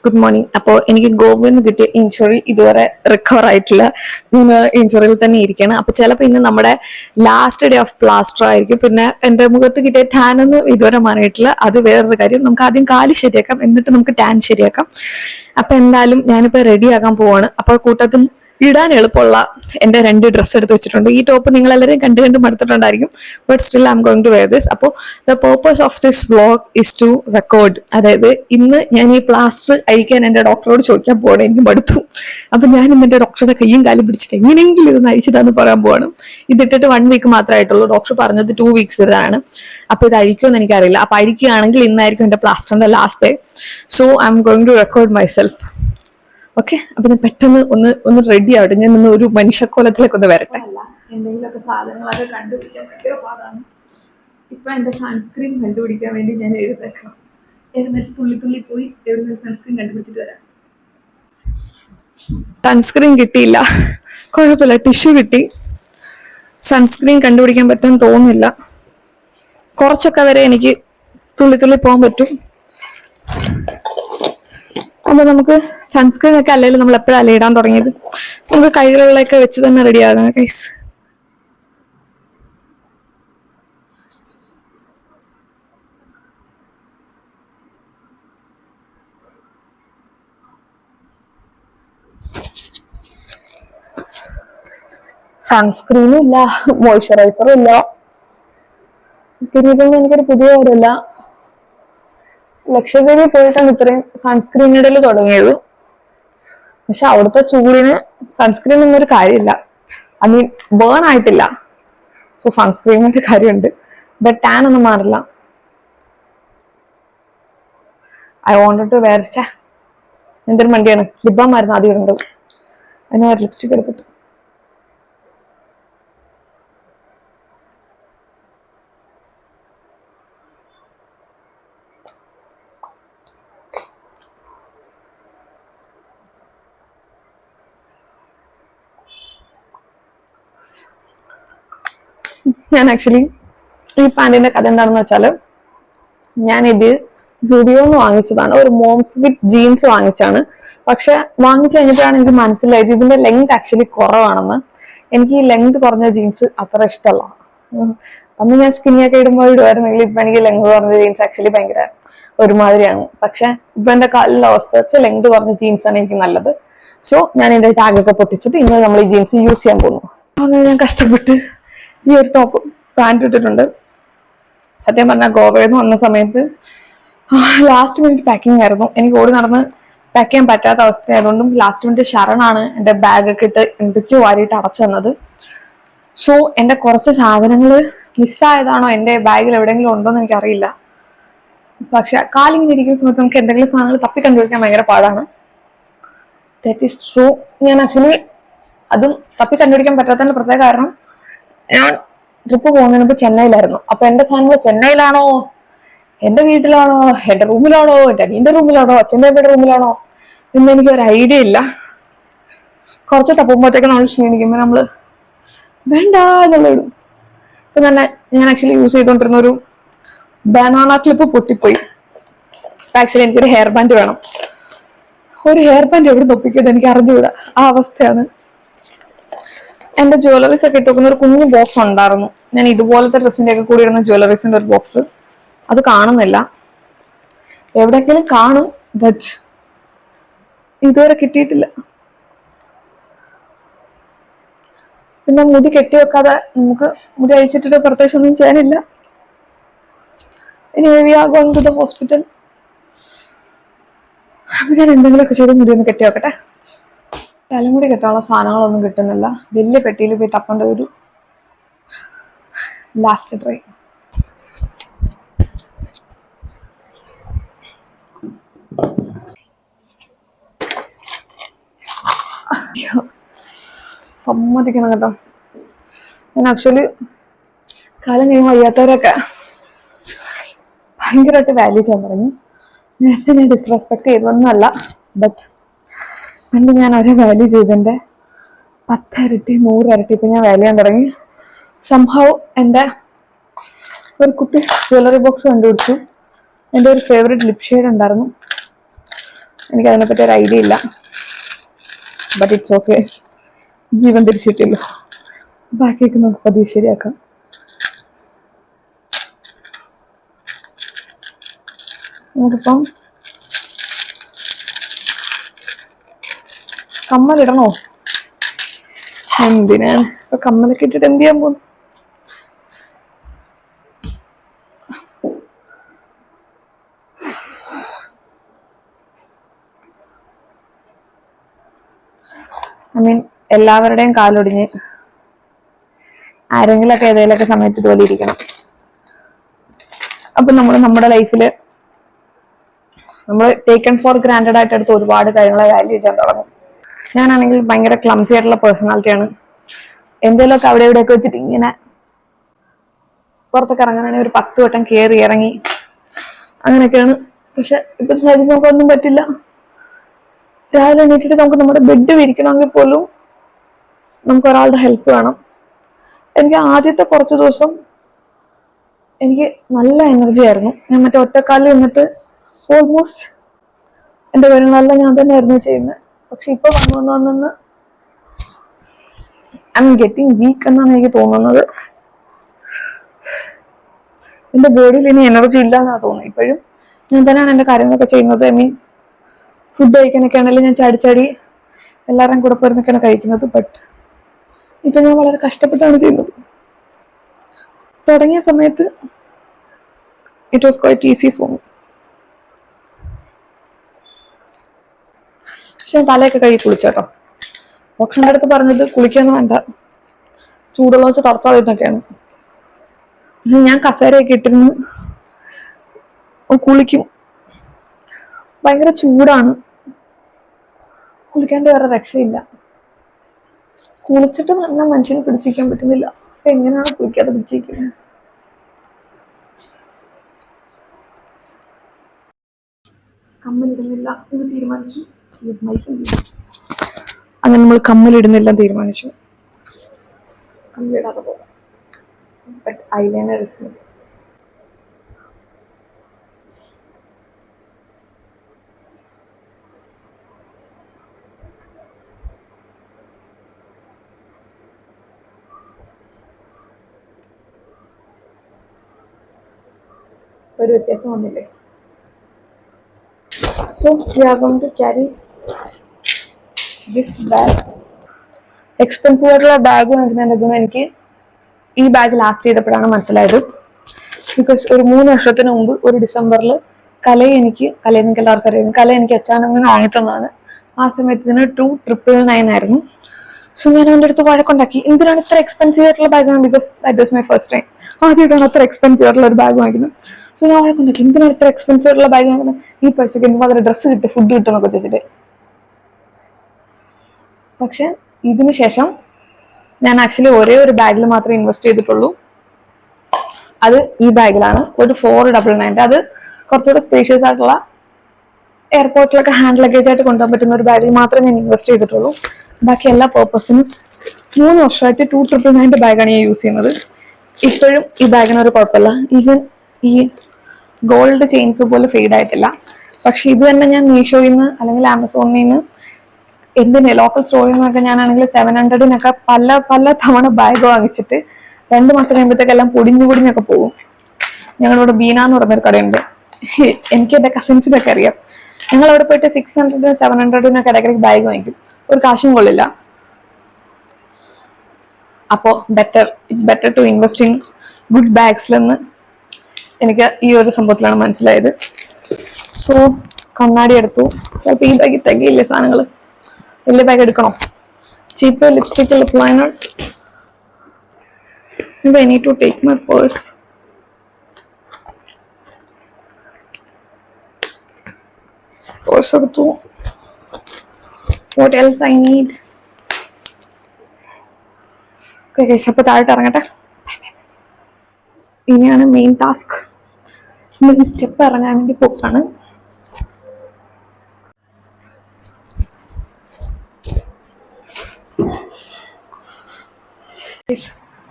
Good morning. അപ്പോൾ എനിക്ക് ഗോവയിൽ നിന്ന് കിട്ടിയ ഇഞ്ചുറി ഇതുവരെ റിക്കവർ ആയിട്ടില്ല. ഞാൻ ഇഞ്ചുറിയിൽ തന്നെ ഇരിക്കുകയാണ്. അപ്പൊ ചിലപ്പോൾ ഇന്ന് നമ്മുടെ ലാസ്റ്റ് ഡേ ഓഫ് പ്ലാസ്റ്റർ ആയിരിക്കും. പിന്നെ എന്റെ മുഖത്ത് കിട്ടിയ ടാൻ ഒന്നും ഇതുവരെ മാറിയിട്ടില്ല. അത് വേറൊരു കാര്യം. നമുക്ക് ആദ്യം കാല് ശരിയാക്കാം, എന്നിട്ട് നമുക്ക് ടാൻ ശരിയാക്കാം. അപ്പൊ എന്തായാലും ഞാനിപ്പോ റെഡി ആകാൻ പോവാണ്. അപ്പൊ കൂട്ടത്തിൽ ഇടാൻ എളുപ്പമുള്ള എന്റെ 2 ഡ്രസ്സ് എടുത്ത് വെച്ചിട്ടുണ്ട്. ഈ ടോപ്പ് നിങ്ങൾ എല്ലാവരും കണ്ട് മടുത്തിട്ടുണ്ടായിരിക്കും. But still I am going to wear this. അപ്പോൾ the purpose of this vlog is to record. അതായത് ഇന്ന് ഞാൻ ഈ പ്ലാസ്റ്റർ അഴിക്കാൻ എന്റെ ഡോക്ടറോട് ചോദിക്കാൻ പോവാണ്. എനിക്ക് മടുത്തു. അപ്പൊ ഞാൻ ഇന്ന് എന്റെ ഡോക്ടറുടെ കയ്യും കാലും പിടിച്ചിട്ട് എങ്ങനെയെങ്കിലും ഇതൊന്ന് അഴിച്ചതാന്ന് പറയാൻ പോവാണ്. ഇതിട്ടിട്ട് 1 വീക്ക് മാത്രമായിട്ടുള്ളൂ. ഡോക്ടർ പറഞ്ഞത് 2 വീക്സ് ഇതാണ്. അപ്പൊ ഇത് അഴിക്കുമെന്ന് എനിക്കറിയില്ല. അപ്പൊ അഴിക്കുകയാണെങ്കിൽ ഇന്നായിരിക്കും എന്റെ പ്ലാസ്റ്ററിന്റെ last day. So I am going to record myself. Okay, അപ്പൊ ഞാൻ പെട്ടെന്ന് ഒന്ന് റെഡി ആവട്ടെ. ഞാൻ ഒന്ന് ഒരു മനുഷ്യക്കോലത്തിലേക്ക് ഒന്ന് വരട്ടെ. എന്തെങ്കിലുമൊക്കെ സാധനങ്ങളൊക്കെ കണ്ടുപിടിക്കാൻ ഭയങ്കര പാടാണ്. ഇപ്പൊ എന്റെ സൺസ്ക്രീൻ കണ്ടുപിടിക്കാൻ വേണ്ടി ഞാൻ എഴുന്നേക്കണം. എഴുന്നേറ്റ് തുള്ളി പോയി എഴുന്നേറ്റ് സൺസ്ക്രീൻ കണ്ടുപിടിച്ചിട്ട് വരാം. സൺസ്ക്രീൻ കിട്ടിയില്ല, കുഴപ്പമില്ല, ടിഷ്യൂ കിട്ടി. സൺസ്ക്രീൻ കണ്ടുപിടിക്കാൻ പറ്റുമെന്ന് തോന്നുന്നില്ല. കുറച്ചൊക്കെ വരെ എനിക്ക് തുള്ളി പോകാൻ പറ്റും. അപ്പൊ നമുക്ക് സൺസ്ക്രീൻ ഒക്കെ അല്ലെങ്കിൽ നമ്മൾ എപ്പോഴല്ലേ ഇടാൻ തുടങ്ങിയത്. നമുക്ക് കൈകളിലൊക്കെ വെച്ച് തന്നെ റെഡി ആകാം ഗൈസ്. സൺസ്ക്രീനും ഇല്ല, മോയ്സ്ചറൈസറും ഇല്ല. പിന്നെ ഇതൊന്നും എനിക്കൊരു പുതിയ കാര്യമല്ല. ലക്ഷദ്വീപിൽ പോയിട്ടാണ് ഇത്രയും സൺസ്ക്രീൻ ഇടൽ തുടങ്ങിയത്. പക്ഷെ അവിടുത്തെ ചൂടിന് സൺസ്ക്രീൻ ഒന്നും ഒരു കാര്യമില്ല. ഐ മീൻ ബേൺ ആയിട്ടില്ല. സോ സൺസ്ക്രീനിന്റെ കാര്യമുണ്ട്. ബട്ട് ടാൻ ഒന്നും മാറില്ല. ഐ വോണ്ടഡ് ടു വെയർ എന്തൊരു മണ്ടിയാണ്. ലിബാം ആയിരുന്നു ആദ്യം ഇടേണ്ടത്. അതിന് വേറെ ലിപ്സ്റ്റിക് എടുത്തിട്ട് ഞാൻ ആക്ച്വലി ഈ പാന്റിന്റെ കഥ എന്താണെന്ന് വെച്ചാല്, ഞാനിത് സുഡിയോന്ന് വാങ്ങിച്ചതാണ്. ഒരു മോംസ് വിത്ത് ജീൻസ് വാങ്ങിച്ചാണ്. പക്ഷെ വാങ്ങിച്ചു കഴിഞ്ഞപ്പോഴാണ് എനിക്ക് മനസ്സിലായത് ഇതിന്റെ ലെങ്ത് ആക്ച്വലി കുറവാണെന്ന്. എനിക്ക് ഈ ലെങ്ത് കുറഞ്ഞ ജീൻസ് അത്ര ഇഷ്ടമല്ല. അന്ന് ഞാൻ സ്കിന്നിയൊക്കെ ഇടുവായിരുന്നെങ്കിൽ ഇപ്പൊ എനിക്ക് ലെങ്ത് കുറഞ്ഞ ജീൻസ് ആക്ച്വലി ഭയങ്കര ഒരുമാതിരിയാണ്. പക്ഷെ ഇപ്പൊ എന്റെ കാലിലെ അവസ്ഥ വെച്ചാൽ ലെങ്ത് കുറഞ്ഞ ജീൻസ് ആണ് എനിക്ക് നല്ലത്. സോ ഞാൻ എന്റെ ടാഗൊക്കെ പൊട്ടിച്ചിട്ട് ഇന്ന് നമ്മൾ ഈ ജീൻസ് യൂസ് ചെയ്യാൻ പോകുന്നു. അങ്ങനെ ഞാൻ കഷ്ടപ്പെട്ട് ഈ ഒരു ടോപ്പ് പാൻറ് ഇട്ടിട്ടുണ്ട്. സത്യം പറഞ്ഞാൽ ഗോവയിൽ നിന്ന് വന്ന സമയത്ത് ലാസ്റ്റ് മിനിറ്റ് പാക്കിംഗ് ആയിരുന്നു. എനിക്ക് ഓടി നടന്ന് പാക്ക് ചെയ്യാൻ പറ്റാത്ത അവസ്ഥയായതുകൊണ്ടും ലാസ്റ്റ് മിനിറ്റ് ശരണാണ് എന്റെ ബാഗൊക്കെ ഇട്ട് എന്തൊക്കെയോ വാരിയിട്ട് അടച്ചു തന്നത്. സോ എന്റെ കുറച്ച് സാധനങ്ങൾ മിസ്സായതാണോ എന്റെ ബാഗിൽ എവിടെയെങ്കിലും ഉണ്ടോ എന്ന് എനിക്കറിയില്ല. പക്ഷെ കാലിങ്ങനെ ഇരിക്കുന്ന സമയത്ത് നമുക്ക് എന്തെങ്കിലും സാധനങ്ങൾ തപ്പി കണ്ടുപിടിക്കാൻ ഭയങ്കര പാടാണ്. That is true. ഞാൻ ആക്ച്വലി അതും തപ്പി കണ്ടുപിടിക്കാൻ പറ്റാത്തതിന്റെ പ്രത്യേക കാരണം, ഞാൻ ട്രിപ്പ് പോകുന്നതിന് മുമ്പ് ചെന്നൈയിലായിരുന്നു. അപ്പൊ എന്റെ സാധനങ്ങൾ ചെന്നൈയിലാണോ, എന്റെ വീട്ടിലാണോ, എന്റെ റൂമിലാണോ, എന്റെ അനിയന്റെ റൂമിലാണോ, അച്ഛൻ്റെ അമ്മയുടെ റൂമിലാണോ എന്ന് എനിക്ക് ഒരു ഐഡിയ ഇല്ല. കുറച്ച് തപ്പുമ്പോഴത്തേക്ക് നമ്മൾ ക്ഷീണിക്കുമ്പോ നമ്മള് വേണ്ട എന്നുള്ള ഇടും. ഇപ്പൊ തന്നെ ഞാൻ ആക്ച്വലി യൂസ് ചെയ്തോണ്ടിരുന്ന ഒരു ബനാന ക്ലിപ്പ് പൊട്ടിപ്പോയി. ആക്ച്വലി എനിക്കൊരു ഹെയർ ബാൻഡ് വേണം. ഒരു ഹെയർ ബാൻഡ് എവിടെ ഒപ്പിക്കുന്നത് എനിക്ക് അറിഞ്ഞുകൂടാ. ആ അവസ്ഥയാണ്. എന്റെ ജ്വല്ലറീസ് ഒക്കെ ഇട്ട് വെക്കുന്ന ഒരു കുഞ്ഞു ബോക്സ് ഉണ്ടായിരുന്നു. ഞാൻ ഇതുപോലത്തെ ഡ്രസ്സിന്റെ ഒക്കെ കൂടി ഇടുന്ന ജ്വല്ലറീസിന്റെ ഒരു ബോക്സ്. അത് കാണുന്നില്ല. എവിടെയെങ്കിലും കാണും, ബട്ട് ഇതുവരെ കിട്ടിയിട്ടില്ല. പിന്നെ മുടി കെട്ടി വെക്കാതെ നമുക്ക് മുടി അഴിച്ചിട്ടിട്ട് പ്രത്യേകിച്ച് ഒന്നും ചെയ്യാനില്ല. ഇനി we are going to the hospital. അപ്പൊ ഞാൻ എന്തെങ്കിലുമൊക്കെ ചെയ്ത് മുടി ഒന്ന് കെട്ടി വെക്കട്ടെ. തലമുടി കെട്ടാനുള്ള സാധനങ്ങളൊന്നും കിട്ടുന്നില്ല. വലിയ പെട്ടിയിൽ പോയി തപ്പേണ്ട ഒരു ലാസ്റ്റ് ട്രൈ. സമ്മതിക്കണം കേട്ടോ. ഞാൻ ആക്ച്വലി കാലം കഴിയുമ്പോൾ വയ്യാത്തവരൊക്കെ ഭയങ്കരമായിട്ട് വാല്യൂ ചെയ്യാൻ തുടങ്ങി. നേരത്തെ ഞാൻ ഡിസ്റെസ്പെക്ട് ചെയ്തൊന്നുമല്ല, ബട്ട് പണ്ട് ഞാൻ അവരെ വാല്യൂ ചെയ്തതിൻ്റെ 10 ഇരട്ടി 100 ഇരട്ടി ഇപ്പം ഞാൻ വാല്യൂ ചെയ്യാൻ തുടങ്ങി. സംഭവം എൻ്റെ ഒരു കുട്ടി ജ്വല്ലറി ബോക്സ് കണ്ടുപിടിച്ചു. എൻ്റെ ഒരു ഫേവറേറ്റ് ലിപ് ഷെയ്ഡ് ഉണ്ടായിരുന്നു. എനിക്ക് അതിനെപ്പറ്റി ഒരു ഐഡിയ ഇല്ല. ബട്ട് ഇറ്റ്സ് ഓക്കെ, ജീവൻ തിരിച്ചിട്ടില്ലോ. ബാക്കിയൊക്കെ നമുക്ക് പതിയെ ശരിയാക്കാം. നമുക്കിപ്പം കമ്മലിടണോ? എന്തിനാണ് ഇപ്പൊ കമ്മലൊക്കെ ഇട്ടിട്ട് എന്ത് ചെയ്യാൻ പോകുന്നു? ഐ മീൻ എല്ലാവരുടെയും കാലൊടിഞ്ഞ് ആരെങ്കിലൊക്കെ ഏതെങ്കിലുമൊക്കെ സമയത്ത് ഇതുപോലെ ഇരിക്കണം. അപ്പൊ നമ്മുടെ ലൈഫില് നമ്മൾ ടേക്കൺ ഫോർ ഗ്രാൻഡഡ് ആയിട്ട് എടുത്ത് ഒരുപാട് കാര്യങ്ങളെ വാല്യൂ ചെയ്യാൻ തുടങ്ങും. ഞാനാണെങ്കിൽ ഭയങ്കര ക്ലംസി ആയിട്ടുള്ള പേഴ്സണാലിറ്റിയാണ്. എന്തെങ്കിലുമൊക്കെ അവിടെ ഇവിടെയൊക്കെ വെച്ചിട്ട് ഇങ്ങനെ പുറത്തൊക്കെ ഇറങ്ങാനാണെങ്കിൽ ഒരു 10 വട്ടം കയറി ഇറങ്ങി അങ്ങനെയൊക്കെയാണ്. പക്ഷെ ഇപ്പോഴത്തെ സാഹചര്യം നമുക്കൊന്നും പറ്റില്ല. രാവിലെ എണീറ്റിട്ട് നമുക്ക് നമ്മുടെ ബെഡ് വിരിക്കണമെങ്കിൽ പോലും നമുക്ക് ഒരാളുടെ ഹെൽപ്പ് വേണം. എനിക്ക് ആദ്യത്തെ കുറച്ച് ദിവസം എനിക്ക് നല്ല എനർജി ആയിരുന്നു. ഞാൻ മറ്റേ ഒറ്റക്കാലിൽ നിന്നിട്ട് ഓൾമോസ്റ്റ് എൻ്റെ കാര്യങ്ങളെല്ലാം ഞാൻ തന്നെയായിരുന്നു ചെയ്യുന്നത്. പക്ഷെ ഇപ്പൊ വന്ന് ഐ എം ഗെറ്റിംഗ് വീക്ക് എന്നാണ് എനിക്ക് തോന്നുന്നത്. എന്റെ ബോഡിയിൽ ഇനി എനർജി ഇല്ല എന്നാണ് തോന്നുന്നത്. ഇപ്പോഴും ഞാൻ തന്നെയാണ് എന്റെ കാര്യങ്ങളൊക്കെ ചെയ്യുന്നത്. ഐ മീൻ ഫുഡ് കഴിക്കാനൊക്കെ ആണെങ്കിലും ഞാൻ ചാടി എല്ലാവരുടെയും കൂടെ പോയിരുന്നൊക്കെയാണ് കഴിക്കുന്നത്. ബട്ട് ഇപ്പൊ ഞാൻ വളരെ കഷ്ടപ്പെട്ടാണ് ചെയ്യുന്നത്. തുടങ്ങിയ സമയത്ത് it was quite easy for me. പക്ഷെ ഞാൻ തലയൊക്കെ കഴുകി കുളിച്ചോട്ടോ. ഡോക്ടറിന്റെ അടുത്ത് പറഞ്ഞത് കുളിക്കാന്ന് വേണ്ട, ചൂടുള്ള വെച്ച് തുറച്ചാൽ മതിയെന്നൊക്കെയാണ്. ഞാൻ കസേരയൊക്കെ ഇട്ടിരുന്ന് കുളിക്കും. ഭയങ്കര ചൂടാണ്, കുളിക്കാണ്ട് വേറെ രക്ഷയില്ല. കുളിച്ചിട്ട് നല്ല മനുഷ്യനെ പിടിച്ചിരിക്കാൻ പറ്റുന്നില്ല. അപ്പൊ എങ്ങനെയാണ് കുളിക്കാതെ പിടിച്ചിരിക്കുന്നത്? കമ്മലിടുന്നില്ല എന്ന് തീരുമാനിച്ചു. അങ്ങനെ നമ്മൾ കമ്മലിടുന്നില്ല തീരുമാനിച്ചു. കമ്മലിടാതെ പോകാം. But eyeliner is missing. ഒരു വ്യത്യാസം വന്നില്ലേ? So we are going to carry this bag. Expensive ആയിട്ടുള്ള ബാഗ് വാങ്ങിക്കുന്നതിന്റെ ഗുണം എനിക്ക് ഈ ബാഗ് ലാസ്റ്റ് ചെയ്തപ്പോഴാണ് മനസ്സിലായത്. ബിക്കോസ് ഒരു 3 വർഷത്തിന് മുമ്പ് ഒരു ഡിസംബറിൽ കല എനിക്ക് എല്ലാവർക്കും അറിയാം, കല എനിക്ക് അച്ചാനങ്ങനെ വാങ്ങിത്തന്നാണ്. ആ സമയത്തിന് 2,999 ആയിരുന്നു. സോ ഞാൻ അവൻ്റെ അടുത്ത് വഴക്കുണ്ടാക്കി, എന്തിനാണ് ഇത്ര എക്സ്പെൻസീവ് ആയിട്ടുള്ള bag? Because that was my first time, ആദ്യമായിട്ടാണ് അത്ര എക്സ്പെൻസീവ് ആയിട്ടുള്ള ഒരു ബാഗ് വാങ്ങിക്കുന്നത്. സോ ഞാൻ വഴക്കുണ്ടാക്കി, എന്തിനാണ് ഇത്ര എക്സ്പെൻസീവ് ആയിട്ടുള്ള ബാഗ് വാങ്ങിക്കുന്നത്? ഈ പൈസക്ക് എനിക്ക് മാത്രം ഡ്രസ്സ് കിട്ടും, ഫുഡ് കിട്ടും എന്നൊക്കെ ചോദിച്ചിട്ട്. പക്ഷെ ഇതിന് ശേഷം ഞാൻ ആക്ച്വലി ഒരേ ഒരു ബാഗിൽ മാത്രമേ ഇൻവെസ്റ്റ് ചെയ്തിട്ടുള്ളൂ. അത് ഈ ബാഗിലാണ്, ഒരു 499. അത് കുറച്ചുകൂടെ സ്പേഷ്യസ് ആയിട്ടുള്ള എയർപോർട്ടിലൊക്കെ ഹാൻഡ് ലഗേജ് ആയിട്ട് കൊണ്ടുപോകാൻ പറ്റുന്ന ഒരു ബാഗിൽ മാത്രമേ ഞാൻ ഇൻവെസ്റ്റ് ചെയ്തിട്ടുള്ളൂ. ബാക്കി എല്ലാ പേർപ്പസിനും 3 വർഷമായിട്ട് 2,999 ബാഗാണ് ഞാൻ യൂസ് ചെയ്യുന്നത്. ഇപ്പോഴും ഈ ബാഗിന് ഒരു കുഴപ്പമില്ല. ഈവൻ ഈ ഗോൾഡ് ചെയിൻസ് പോലെ ഫെയ്ഡ് ആയിട്ടില്ല. പക്ഷെ ഇത് തന്നെ ഞാൻ മീഷോയിൽ നിന്ന് അല്ലെങ്കിൽ ആമസോണിൽ നിന്ന് എന്തിന് ലോക്കൽ സ്റ്റോറിൽ നിന്നൊക്കെ ഞാനാണെങ്കിൽ 700-നൊക്കെ പല തവണ ബാഗ് വാങ്ങിച്ചിട്ട് 2 മാസം കഴിയുമ്പോഴത്തേക്കെല്ലാം പൊടിഞ്ഞൊക്കെ പോകും. ഞങ്ങളിവിടെ ബീന എന്ന് പറഞ്ഞൊരു കടയുണ്ട്, എനിക്ക് എൻ്റെ കസിൻസിനൊക്കെ അറിയാം. ഞങ്ങൾ അവിടെ പോയിട്ട് 600-700-നൊക്കെ ഇടയ്ക്കിടയ്ക്ക് ബാഗ് വാങ്ങിക്കും, ഒരു കാശും കൊള്ളില്ല. അപ്പോൾ better to invest in good ബാഗ്സിലെന്ന് എനിക്ക് ഈ ഒരു സംഭവത്തിലാണ് മനസ്സിലായത്. സോ കണ്ണാടി എടുത്തു. ചിലപ്പോൾ ഈ ബാഗിൽ തികയില്ലേ സാധനങ്ങൾ, വലിയ ബാഗ് എടുക്കണോ? Cheap lipstick, lip liner. I need to take my purse. Purse എടുത്തു. What else I need? Okay guys, അപ്പോൾ താഴോട്ട് ഇറങ്ങട്ടെ. ഇനിയാണ് മെയിൻ ടാസ്ക്. ഈ സ്റ്റെപ്പ് ഇറങ്ങാൻ വേണ്ടി പോക്കാണ്.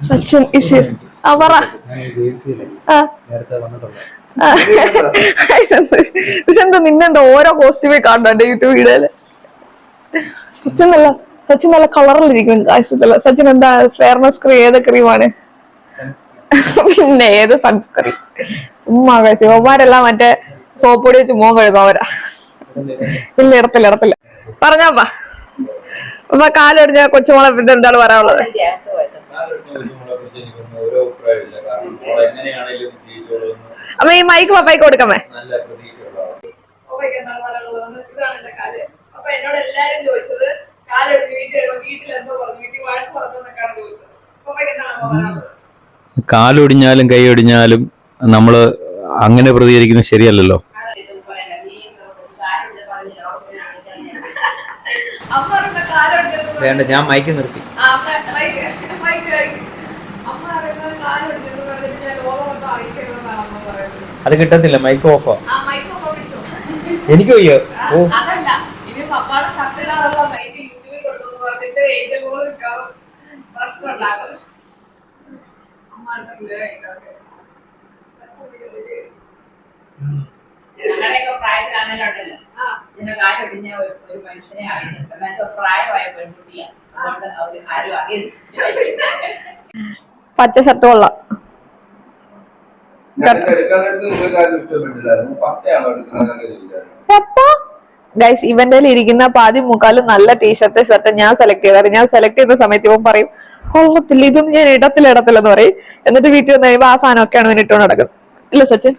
സച്ചിൻ പറ. പക്ഷെ എന്താ നിന്നെന്താ ഓരോ കോസ്റ്റ്യൂമേ കാണുന്നു എന്റെ യൂട്യൂബ് വീഡിയോയില്. സച്ചിൻ നല്ല കളറിലിരിക്കും. സച്ചിൻ എന്താ ഫെയർനെസ് ക്രീം ഏത് ക്രീമാണ്? പിന്നെ ഏത് സൺസ്ക്രീൻ? ചുമ്മാ ശിവന്മാരെല്ലാം മറ്റേ സോപ്പ് പൊടി വെച്ച് മോൻ കഴുകുന്നവരാ. ഇല്ല ഇടത്തില്ല പറഞ്ഞാപ്പാ. അപ്പൊ കാലൊടിഞ്ഞ കൊച്ചുമോളെ പിന്നെ എന്താണ് പറയാനുള്ളത്? അപ്പൊ ഈ മൈക്ക് പപ്പായിക്ക് കൊടുക്കമേ. അപ്പൊ എന്നോട് എല്ലാരും ചോദിച്ചത് കാലൊടിഞ്ഞ് വീട്ടിൽ എന്തോ പറഞ്ഞു, വീട്ടിൽ വഴക്ക് പറഞ്ഞു എന്നൊക്കെയാണ് ചോദിച്ചത്. പപ്പായ്ക്ക് എന്താണ് പറയാനുള്ളത്? കാലൊടിഞ്ഞാലും കൈ ഒടിഞ്ഞാലും നമ്മള് അങ്ങനെ പ്രതികരിക്കുന്നത് ശരിയല്ലല്ലോ. വേണ്ട, ഞാൻ മൈക്ക് നിർത്തി. അത് കിട്ടത്തില്ല, മൈക്ക് ഓഫാ. എനിക്ക് വയ്യോ. ഞങ്ങളുടെയൊക്കെ പ്രായത്തിലാണെങ്കിലുണ്ടല്ലോ ഇതിന്റെ കാലൊടിഞ്ഞ ഒരു മനുഷ്യനെ അറിയുന്നുണ്ട്. എന്നാൽ പ്രായമായ പെൺകുട്ടിയാണ്, അതുകൊണ്ട് അവർ ആരും അറിയുന്നു. പച്ച ഷർട്ട് കൊള്ളാം. ഗൈസ്, ഇവന്റെ ഇരിക്കുന്ന പാതി മുക്കാലും നല്ല ഷർട്ട് ഞാൻ സെലക്ട് ചെയ്താറ്. ഞാൻ സെലക്ട് ചെയ്യുന്ന സമയത്ത് ഇവൻ പറയും കൊള്ളത്തില്ല, ഇതൊന്നും ഞാൻ ഇടത്തില്ലെന്ന് പറയും. എന്നിട്ട് വീട്ടിൽ വന്ന് കഴിയുമ്പോ ആ സാധനമൊക്കെയാണ് ഇവൻ ഇട്ടുകൊണ്ട് നടക്കുന്നത്. ഇല്ല സച്ചിൻ?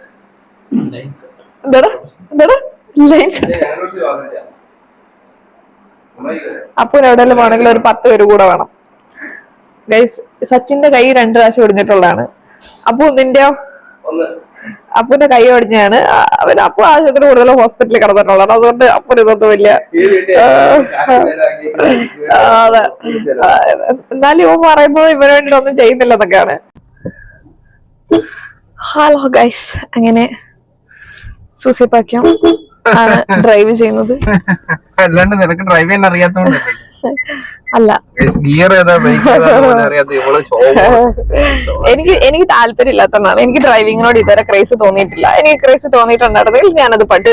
അപ്പൊ എവിടെയെല്ലാം പോണെങ്കിൽ ഒരു 10 പേര് കൂടെ വേണം. ഗൈസ്, സച്ചിന്റെ കൈ 2 പ്രാവശ്യം ഒടിഞ്ഞിട്ടുള്ളതാണ്. അപ്പൊ നിന്റെയോ? അപ്പുന്റെ കൈ ഒടിഞ്ഞാണ്. അപ്പു ആവശ്യത്തിന് കൂടുതൽ ഹോസ്പിറ്റലിൽ കിടന്നിട്ടുള്ളതാണ്. അതുകൊണ്ട് അപ്പുന് ഇതൊന്നും വലിയ അതെ. എന്നാലും ഇവൻ പറയുന്നത് ഇവന് വേണ്ടിട്ടൊന്നും ചെയ്യുന്നില്ലെന്നൊക്കെയാണ്. ഹലോ ഗൈസ്, അങ്ങനെ സൂസിപ്പാക്യം ആണ് ഡ്രൈവ് ചെയ്യുന്നത്. അല്ലാണ്ട് നിനക്ക് ഡ്രൈവ് ചെയ്യാൻ അറിയാത്തോണ്ട് അല്ല, ഗിയർ ഏതാ ബ്രേക്ക് എനിക്ക് താല്പര്യം ഇല്ലാത്തതാണ്. എനിക്ക് ഡ്രൈവിങ്ങിനോട് ഇതുവരെ ക്രേസ് തോന്നിയിട്ടില്ല. എനിക്ക് ക്രേസ് തോന്നിയിട്ടുണ്ടായിരുന്നെങ്കിൽ ഞാനത് പഠിച്ചു.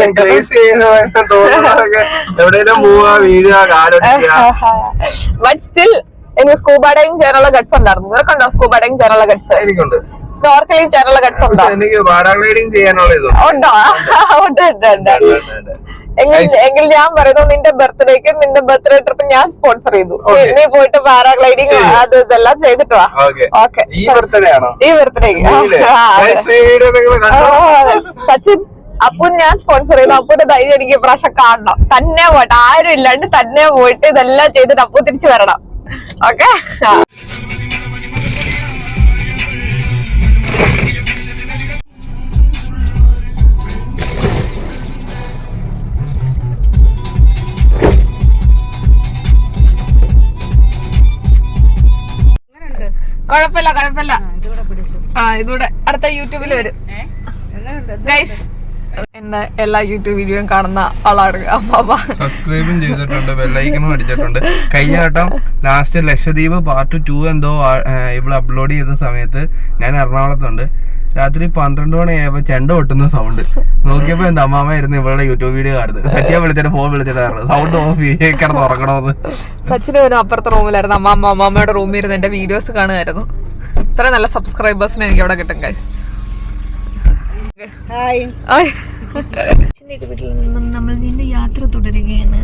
ബട്ട് സ്റ്റിൽ എനിക്ക് സ്കൂബ ഡൈവിംഗ് ചെയ്യാനുള്ള ഗട്ട്സ് ഉണ്ടായിരുന്നു. നിനക്കുണ്ടോ സ്കൂബ ഡൈവിംഗ് ചെയ്യാനുള്ള ഗട്ട്സ്? എനിക്കുണ്ട്. സ്നോർക്കലിംഗ് ചെയ്യാനുള്ള ഗട്ട്സ് ഉണ്ടോ? എനിക്ക് പാരാഗ്ലൈഡിംഗ് ചെയ്യാനുള്ള ഉണ്ടോ? എങ്കിൽ ഞാൻ പറയുന്നത് നിന്റെ ബർത്ത്ഡേക്ക് നിന്റെ ബർത്ത്ഡേ ട്രിപ്പ് ഞാൻ സ്പോൺസർ ചെയ്തു. നീ പോയിട്ട് പാരാഗ്ലൈഡിംഗ് അത് ഇതെല്ലാം ചെയ്തിട്ട് വാ. ഓക്കെ, ഈ ബർത്ത്ഡേക്ക് സച്ചിൻ അപ്പു ഞാൻ സ്പോൺസർ ചെയ്തു. അപ്പുന്റെ ധൈര്യം എനിക്ക് പ്രാവശ്യം കാണണം. തന്നെ പോയിട്ട്, ആരും ഇല്ലാണ്ട് തന്നെ പോയിട്ട് ഇതെല്ലാം ചെയ്തിട്ട് അപ്പു തിരിച്ചു വരണം. ഓക്കെ, കുഴപ്പമില്ല. ഇതൂടെ അടുത്ത യൂട്യൂബിൽ വരും. ഗൈസ്, എന്റെ എല്ലാ യൂട്യൂബ് വീഡിയോയും കാണുന്ന ആളാണ് അമ്മാമ്മ. സബ്സ്ക്രൈബും ചെയ്തിട്ടുണ്ട്, ബെല്ലൈക്കണും അടിച്ചിട്ടുണ്ട്. കഴിഞ്ഞ വട്ടം ലാസ്റ്റ് ലക്ഷദ്വീപ് പാർട്ട് 2 എന്തോ ഇവിടെ അപ്ലോഡ് ചെയ്ത സമയത്ത് ഞാൻ എറണാകുളത്തുണ്ട്. രാത്രി 12 മണിയായപ്പോ ചെണ്ട പൊട്ടുന്ന സൗണ്ട് നോക്കിയപ്പോ എന്റെ അമ്മാമ്മ ആയിരുന്നു ഇവളുടെ യൂട്യൂബ് വീഡിയോ കാണുന്നത്. സച്ചിയെ വിളിച്ചിട്ട് ഫോൺ വിളിച്ചിട്ടായിരുന്നു സൗണ്ട് ഓഫ് കിടന്ന് ഉറങ്ങണമെന്ന്. സച്ചിന് ഒരു അപ്പുറത്തെ റൂമിലായിരുന്നു. അമ്മമ്മയുടെ റൂമിൽ ഇരുന്ന് എന്റെ വീഡിയോസ് കാണുമായിരുന്നു. ഇത്ര നല്ല സബ്സ്ക്രൈബേഴ്സിന് എനിക്ക് അവിടെ കിട്ടും ഗൈസ്. വീട്ടിൽ നിന്നും നമ്മൾ വീണ്ടും യാത്ര തുടരുകയാണ്.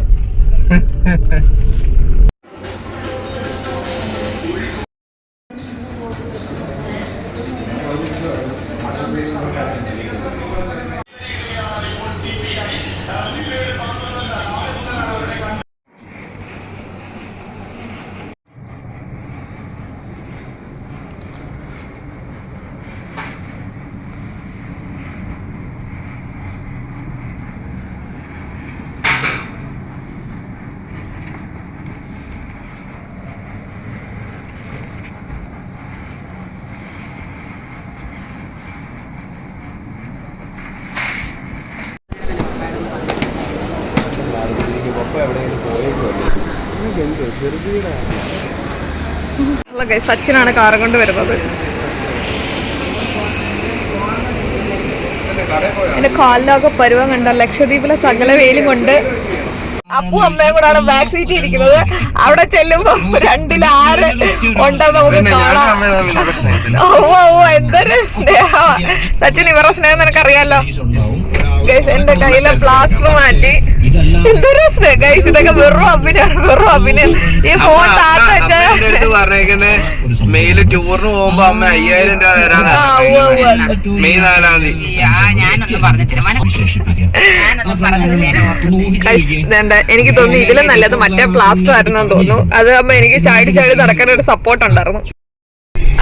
സച്ചിനാണ് കാറും കൊണ്ട് വരുന്നത്. എന്റെ കാലിലൊക്കെ പരുവം കണ്ടോ, ലക്ഷദ്വീപിലെ സകല വെയിലും കൊണ്ട് അപ്പു അമ്മയും കൂടാണ് ബാക്ക് സീറ്റിൽ ഇരിക്കുന്നത്. അവിടെ ചെല്ലുമ്പോ 2-6 ഉണ്ടെന്ന് നമുക്ക് കാണാം. എന്തൊരു സ്നേഹമാ സച്ചിൻ, ഇവരുടെ സ്നേഹം നിനക്കറിയാലോ. ഗൈസ് എന്റെ കയ്യിലെ പ്ലാസ്റ്റർ മാറ്റി. എന്തൊരു സ്നേഹം ഗൈസ്, ഇതൊക്കെ വെറും അഭിനയാണ്, വെറും അഭിനയം. ഈ ഫോൺ താത്ത പറഞ്ഞേക്കുന്നത് മെയില് ടൂറിന് പോകുമ്പോ അമ്മ 5000 രൂപ തരാൻ മെയ് 4-ാം തീയതി. എനിക്ക് തോന്നുന്നു ഇതിലും നല്ലത് മറ്റേ പ്ലാസ്റ്റർ ആയിരുന്നെന്ന് തോന്നുന്നു. അത് ആകുമ്പോ എനിക്ക് ചാടി ചാടി നടക്കാൻ ഒരു സപ്പോർട്ട് ഉണ്ടായിരുന്നു.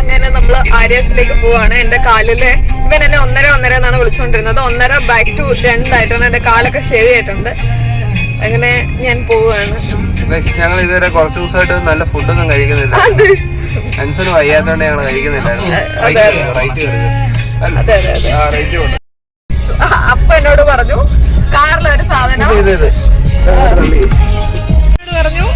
അങ്ങനെ നമ്മള് ആര്യാസിലേക്ക് പോവാണ്. എന്റെ കാലില് ഇവൻ എന്നെ 1.5 എന്നാണ് വിളിച്ചുകൊണ്ടിരുന്നത്. 1.5 ബാക്ക് ടു 2 ആയിട്ടാണ്. എന്റെ കാലൊക്കെ ശരിയായിട്ടുണ്ട്. അങ്ങനെ ഞാൻ പോവാണ്. ഞങ്ങൾ ഇതുവരെ കുറച്ച് ദിവസമായിട്ട് നല്ല ഫുഡൊന്നും കഴിക്കുന്നില്ല. ടെൻഷന് വയ്യാത്തോണ്ട് ഞങ്ങൾ കഴിക്കുന്നില്ലായിരുന്നു. അപ്പൊ എന്നോട് പറഞ്ഞു കാറിലൊരു സാധനം പറഞ്ഞു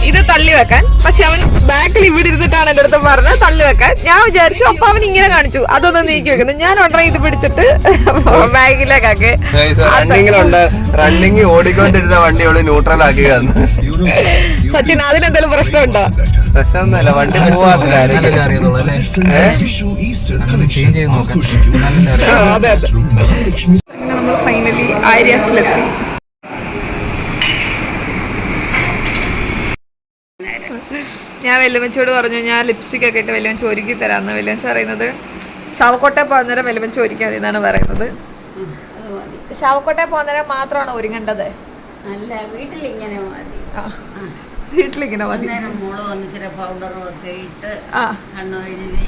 ഇത് തള്ളി വെക്കാൻ. പക്ഷെ അവൻ ബാക്കിൽ ഇവിടെ ഇരുന്നിട്ടാണ് എന്റെ അടുത്ത് പറഞ്ഞത് തള്ളി വെക്കാൻ. ഞാൻ വിചാരിച്ചു, അപ്പൊ അവൻ ഇങ്ങനെ കാണിച്ചു അതൊന്ന് നീക്കി വെക്കുന്നു. ഞാൻ ഉടനെ ഇത് പിടിച്ചിട്ട് ബാഗിലേക്കാക്കി. റണ്ണിങ് ഓടിക്കൊണ്ടിരുന്ന വണ്ടി അവള് ന്യൂട്രൽ ആക്കി തന്നു. സച്ചിൻ, അതിനെന്തെങ്കിലും പ്രശ്നമുണ്ടോ? പ്രശ്നമൊന്നുമില്ല, വണ്ടി പോവാറില്ല. അതെ അതെ. അങ്ങനെ നമ്മൾ ഫൈനലി ആര്യാസിലെത്തി. ഞാൻ വെല്ലുമച്ചോട് പറഞ്ഞു ഞാൻ ലിപ്സ്റ്റിക് ഒക്കെ ഇട്ട് വെല്ലുമച്ച ഒരുക്കി തരാമെന്ന്. വെല്ലുമച്ച പറയുന്നത് ശവക്കോട്ടെ പോകുന്നേരം വെല്ലുമച്ച ഒരുക്കിയാൽ മതി എന്നാണ് പറയുന്നത്. ശവക്കോട്ടെ പോകുന്നേരം മാത്രമാണ് ഒരുങ്ങേണ്ടത്. അല്ല, വീട്ടിലിങ്ങനെ മതി. വീട്ടിലിങ്ങനെ മതി. മുളക് ഒന്നിച്ചിരി പൗഡറും ഒക്കെ ഇട്ട് കണ്ണു എഴുതി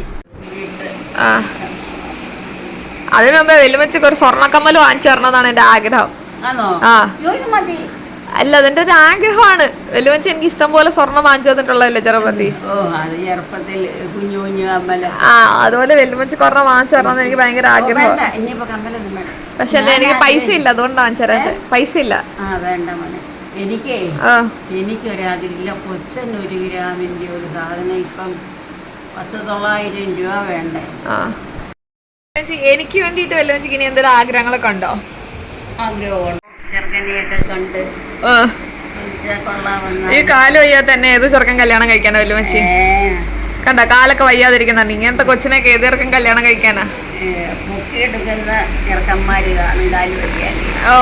അതിനു മുമ്പേ വെല്ലുമച്ചക്ക് ഒരു സ്വർണ്ണക്കമ്മൽ വാങ്ങിച്ചു തരണമെന്നാണ് എന്റെ ആഗ്രഹം. മതി. അല്ല, അതെന്റെ ഒരു ആഗ്രഹമാണ്. വെല്ലുമച്ച എനിക്ക് ഇഷ്ടം പോലെ സ്വർണ്ണം വാങ്ങിച്ചു തന്നിട്ടുള്ളതല്ലേ ചെറുപ്പത്തിൽ. അതുപോലെ വെല്ലുമച്ച കുറഞ്ഞ വാങ്ങിച്ചു തരണമെന്ന് എനിക്ക് ഭയങ്കര ആഗ്രഹം. പക്ഷെ എനിക്ക് പൈസ ഇല്ല, അതുകൊണ്ട് വാങ്ങിച്ചു തരാൻ പൈസ ഇല്ല. എനിക്കൊരാഗ്രഹമില്ല. കൊച്ചന് 1 ഗ്രാമിന്റെ ഒരു സാധനം ഇപ്പം 1000-900 രൂപ വേണ്ടേ. എനിക്ക് വേണ്ടിട്ട് വെല്ലുമച്ചക്ക് ഇനി എന്തെങ്കിലും ആഗ്രഹങ്ങളൊക്കെ ഉണ്ടോ? ആഗ്രഹമുണ്ട്. ചെറുക്കനെയൊക്കെ കണ്ട് ഈ കാല് വയ്യാതെ തന്നെ ഏത് ചെറുക്കൻ കല്യാണം കഴിക്കാനോ വെല്ലുമച്ചി? കണ്ട കാലൊക്കെ വയ്യാതിരിക്കുന്നുണ്ട്. ഇങ്ങനത്തെ കൊച്ചിനൊക്കെ ഏത് ചെറുക്കൻ കല്യാണം കഴിക്കാനാ? പൊക്കിയെടുക്കുന്ന ചെറുക്കന്മാര് കാണും കാല് വയ്യാൻ. ഓ